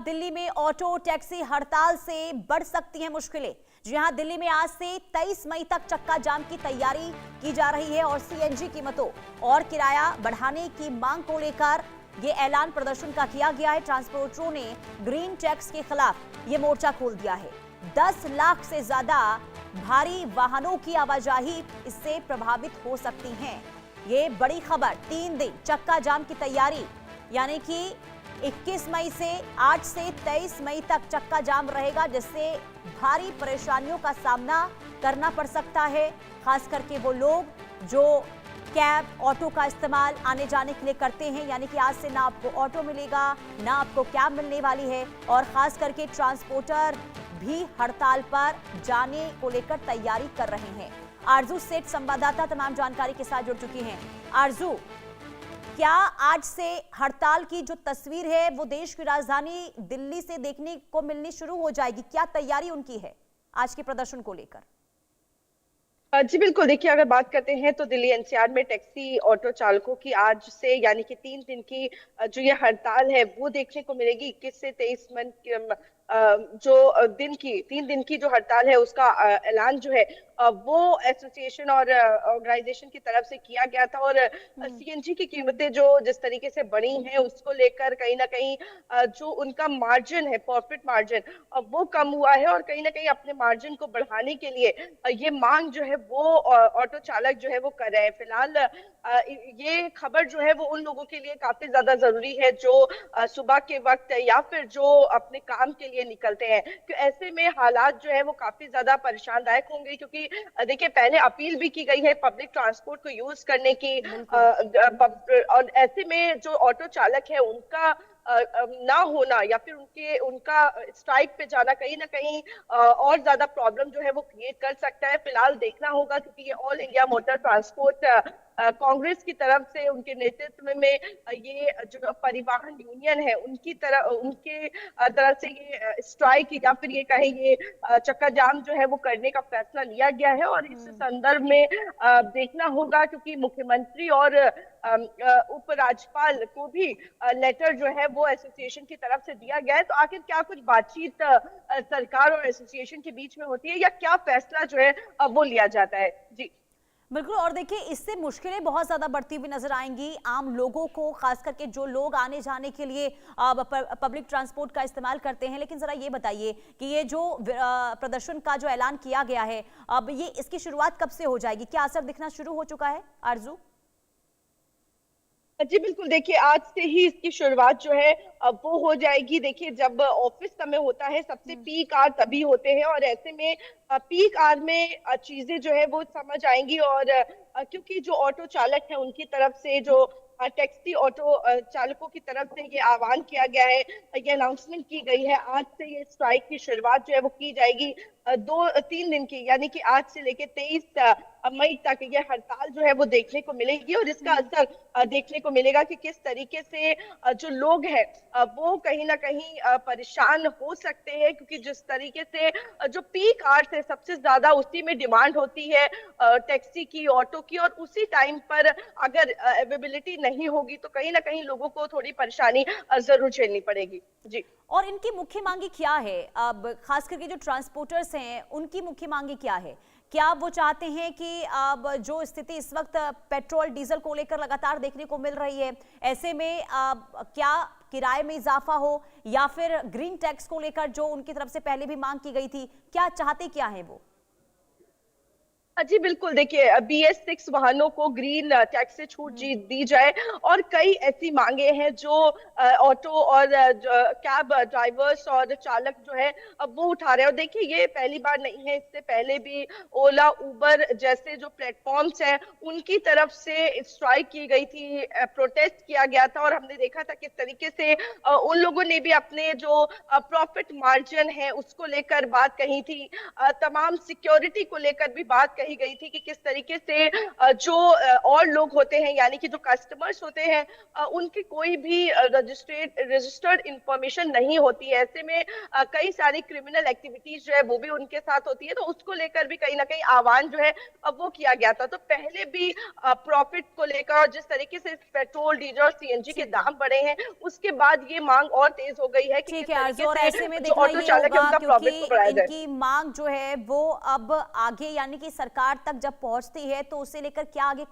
दिल्ली में auto taxi हड़ताल से बढ़ सकती हैं मुश्किलें। जी हां, दिल्ली में आज से 23 मई तक चक्का जाम की तैयारी की जा रही है और सीएनजी कीमतों और किराया बढ़ाने की मांग को लेकर ये ऐलान प्रदर्शन का किया गया है। ट्रांसपोर्टरों ने ग्रीन टैक्स के खिलाफ ये मोर्चा खोल दिया है। 10 लाख से ज्यादा भारी वाहनों की आवाजाही इससे प्रभावित हो सकती है। ये बड़ी खबर। 3 दिन चक्का जाम की तैयारी, यानी कि 21 मई से 8 से 23 मई तक चक्का जाम रहेगा, जिससे भारी परेशानियों का सामना करना पड़ सकता है। खास करके वो लोग जो कैब, ऑटो का इस्तेमाल आने जाने के लिए करते हैं, यानी कि आज से ना आपको ऑटो मिलेगा ना आपको कैब मिलने वाली है। और खास करके ट्रांसपोर्टर भी हड़ताल पर जाने को लेकर तैयारी कर रहे हैं। आरजू सेठ संवाददाता तमाम जानकारी के साथ जुड़ चुकी हैं। आरजू, क्या आज से हड़ताल की जो तस्वीर है वो देश की राजधानी दिल्ली से देखने को मिलनी शुरू हो जाएगी? क्या तैयारी उनकी है आज के प्रदर्शन को लेकर? जी बिल्कुल। देखिए, अगर बात करते हैं तो दिल्ली एनसीआर में टैक्सी ऑटो चालकों की आज से यानी कि 3 दिन की जो ये हड़ताल है वो देखने को मिलेगी। 21 से 23 मन जो दिन की 3 दिन की जो हड़ताल है उसका ऐलान जो है वो एसोसिएशन और ऑर्गेनाइजेशन की तरफ से किया गया था। और सीएनजी की कीमतें जो जिस तरीके से बढ़ी हैं उसको लेकर कहीं ना कहीं जो उनका मार्जिन है, प्रॉफिट मार्जिन, वो कम हुआ है। और कहीं ना कहीं अपने मार्जिन को बढ़ाने के लिए ये मांग जो है वो ऑटो चालक जो है वो कर रहे हैं। फिलहाल ये खबर जो है वो उन लोगों के लिए काफी ज्यादा जरूरी है जो सुबह के वक्त या फिर जो अपने काम के लिए निकलते हैं। तो ऐसे में हालात जो है वो काफी ज्यादा परेशानदायक होंगे, क्योंकि देखिए पहले अपील भी की गई है पब्लिक ट्रांसपोर्ट को यूज करने की, और ऐसे में जो ऑटो चालक है उनका ना होना या फिर उनका स्ट्राइक पे जाना कहीं ना कहीं और ज्यादा प्रॉब्लम जो है वो क्रिएट कर सकता है। फिलहाल देखना होगा, क्योंकि ये all India motor transport Congress की तरफ से उनके नेतृत्व में ये जो परिवहन यूनियन है उनके तरफ से ये स्ट्राइक या फिर ये कहे ये चक्का जाम जो है वो करने का फैसला लिया गया है। और इस संदर्भ में देखना होगा, क्योंकि मुख्यमंत्री और उपराज्यपाल को भी लेटर जो है वो एसोसिएशन की तरफ से दिया गया है। तो आखिर क्या कुछ बातचीत सरकार और एसोसिएशन के बीच में होती है या क्या फैसला जो है वो लिया जाता है? जी बिल्कुल। और देखिए, इससे मुश्किलें बहुत ज्यादा बढ़ती हुई नजर आएंगी आम लोगों को, खास करके जो लोग आने जाने के लिए पब्लिक ट्रांसपोर्ट का इस्तेमाल करते हैं। लेकिन जरा ये बताइए कि ये जो प्रदर्शन का जो ऐलान किया गया है, अब ये इसकी शुरुआत कब से हो जाएगी? क्या असर दिखना शुरू हो चुका है आरजू? जी बिल्कुल। देखिए, आज से ही इसकी शुरुआत जो है वो हो जाएगी। देखिए, जब ऑफिस समय होता है सबसे पीक आवर तभी होते हैं, और ऐसे में पीक आवर में चीजें जो है वो समझ आएंगी। और क्योंकि जो ऑटो चालक है उनकी तरफ से जो टैक्सी ऑटो चालकों की तरफ से ये आह्वान किया गया है, ये अनाउंसमेंट की गई है, आज से ये स्ट्राइक की शुरुआत जो है वो की जाएगी 2-3 दिन की, यानी कि आज से लेके 23 मई तक ये हड़ताल जो है वो देखने को मिलेगी। और इसका असर देखने को मिलेगा कि किस तरीके से जो लोग हैं वो कहीं ना कहीं परेशान हो सकते हैं, क्योंकि जिस तरीके से जो पीक आवर्स है सबसे ज्यादा उसी में डिमांड होती है टैक्सी की, ऑटो की, और उसी टाइम पर अगर अवेलेबिलिटी नहीं होगी तो कहीं ना कहीं लोगों को थोड़ी परेशानी जरूर झेलनी पड़ेगी। जी। और इनकी मुख्य मांगे क्या है? अब खास करके जो ट्रांसपोर्टर्स हैं उनकी मुख्य मांगे क्या है? क्या वो चाहते हैं कि अब जो स्थिति इस वक्त पेट्रोल डीजल को लेकर लगातार देखने को मिल रही है, ऐसे में क्या किराए में इजाफा हो, या फिर ग्रीन टैक्स को लेकर जो उनकी तरफ से पहले भी मांग की गई थी, क्या चाहते क्या है वो? जी बिल्कुल। देखिए, BS6 वाहनों को ग्रीन टैक्स से छूट दी जाए, और कई ऐसी मांगे हैं जो ऑटो और कैब ड्राइवर्स और चालक जो है अब वो उठा रहे हैं। और देखिए, ये पहली बार नहीं है, इससे पहले भी ओला, उबर जैसे जो प्लेटफॉर्म्स हैं उनकी तरफ से स्ट्राइक की गई थी, प्रोटेस्ट किया गया था, और हमने देखा था किस तरीके से उन लोगों ने भी अपने जो प्रॉफिट मार्जिन है उसको लेकर बात कही थी, तमाम सिक्योरिटी को लेकर भी बात कही कही गई थी कि किस तरीके से जो और लोग होते हैं यानी कि जो कस्टमर्स होते हैं उनकी कोई भी रजिस्टर्ड इंफॉर्मेशन नहीं होती है। ऐसे में कई सारी क्रिमिनल एक्टिविटीज जो है वो भी उनके साथ होती है, तो उसको लेकर भी कहीं ना कहीं आह्वान जो है वो किया गया था। तो पहले भी प्रॉफिट को लेकर और जिस तरीके से पेट्रोल डीजल और सीएनजी के दाम बढ़े हैं उसके बाद ये मांग और तेज हो गई है कि ठीक किस है तरीके और से ऐसे में जो देखना ऑटो ये चालक है होगा उनका क्योंकि प्रॉफिट को बढ़ाया जाए। इनकी मांग जो है वो अब आगे यानी कि सरकार तक जब पहुंचती है तो उसे लेकर क्या आगे